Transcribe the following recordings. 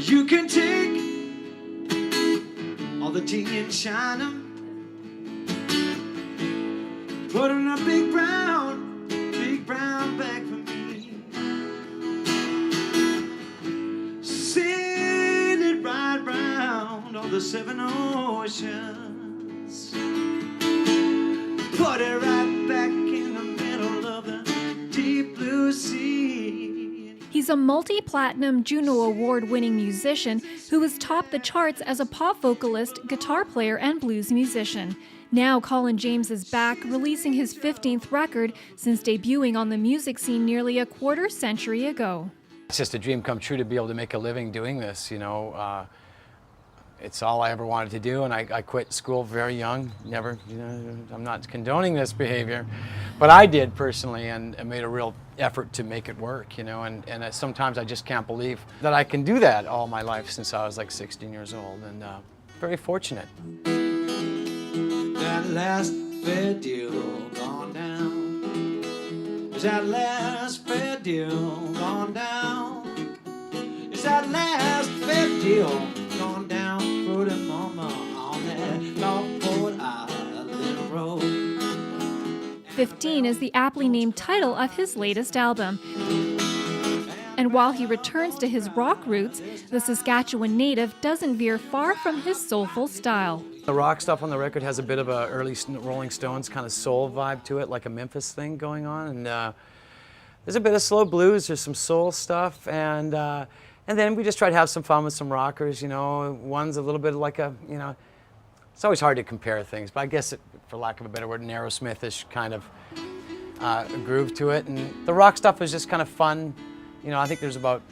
You can take all the tea in China, put in a big brown bag for me, sail it right round all the 7 oceans, put it right back in the middle of the deep blue sea. He's a multi-platinum Juno Award-winning musician who has topped the charts as a pop vocalist, guitar player, and blues musician. Now Colin James is back, releasing his 15th record since debuting on the music scene nearly a quarter century ago. It's just a dream come true to be able to make a living doing this, you know. It's all I ever wanted to do, and I quit school very young. Never, you know, I'm not condoning this behavior, but I did personally, and made a real effort to make it work, you know, and sometimes I just can't believe that I can do that all my life since I was like 16 years old, and very fortunate. That last fair deal gone down? Is that last fair deal gone down? Is that last fair deal gone down? Put him on that Northport Island road. 15 is the aptly named title of his latest album. And while he returns to his rock roots, the Saskatchewan native doesn't veer far from his soulful style. The rock stuff on the record has a bit of a early Rolling Stones kind of soul vibe to it, like a Memphis thing going on, and there's a bit of slow blues, there's some soul stuff, and then we just try to have some fun with some rockers, you know. One's a little bit like a, you know, it's always hard to compare things, but I guess it, for lack of a better word, an Aerosmith-ish kind of groove to it, and the rock stuff is just kind of fun. You know, I think there's about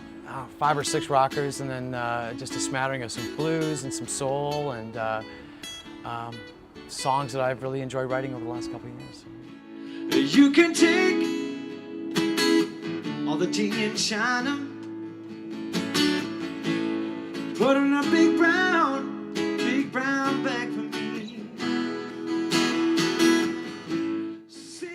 5 or 6 rockers, and then just a smattering of some blues and some soul, and songs that I've really enjoyed writing over the last couple of years. You can take all the tea in China, put in a big brown bag for me.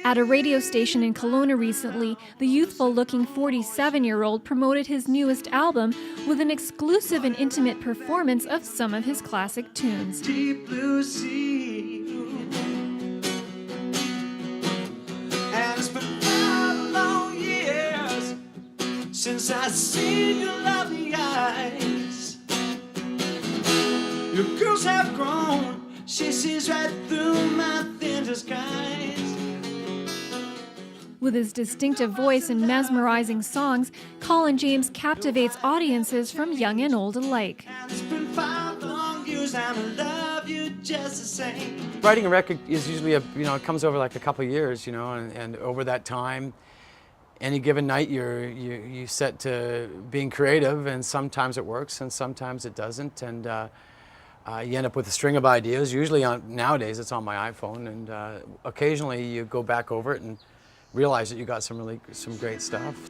At a radio station in Kelowna recently, the youthful-looking 47-year-old promoted his newest album with an exclusive and intimate performance of some of his classic tunes. Deep blue sea, and it's been 5 long years since I seen your lovely eyes. Your girls have grown, she sees right through my thin disguise. With his distinctive voice and mesmerizing songs, Colin James captivates audiences from young and old alike. It's been 5 long years and I love you just the same. Writing a record is usually it comes over like a couple of years, you know, and over that time, any given night you set to being creative, and sometimes it works and sometimes it doesn't, and you end up with a string of ideas. Usually nowadays it's on my iPhone, and occasionally you go back over it and realize that you got some great stuff.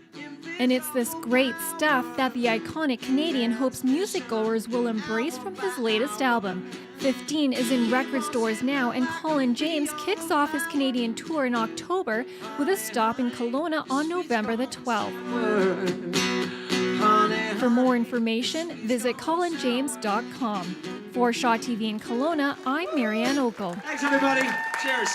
And it's this great stuff that the iconic Canadian hopes musicgoers will embrace from his latest album. 15 is in record stores now, and Colin James kicks off his Canadian tour in October with a stop in Kelowna on November the 12th. For more information, visit colinjames.com. For Shaw TV in Kelowna, I'm Marianne Ogle. Thanks everybody. Cheers.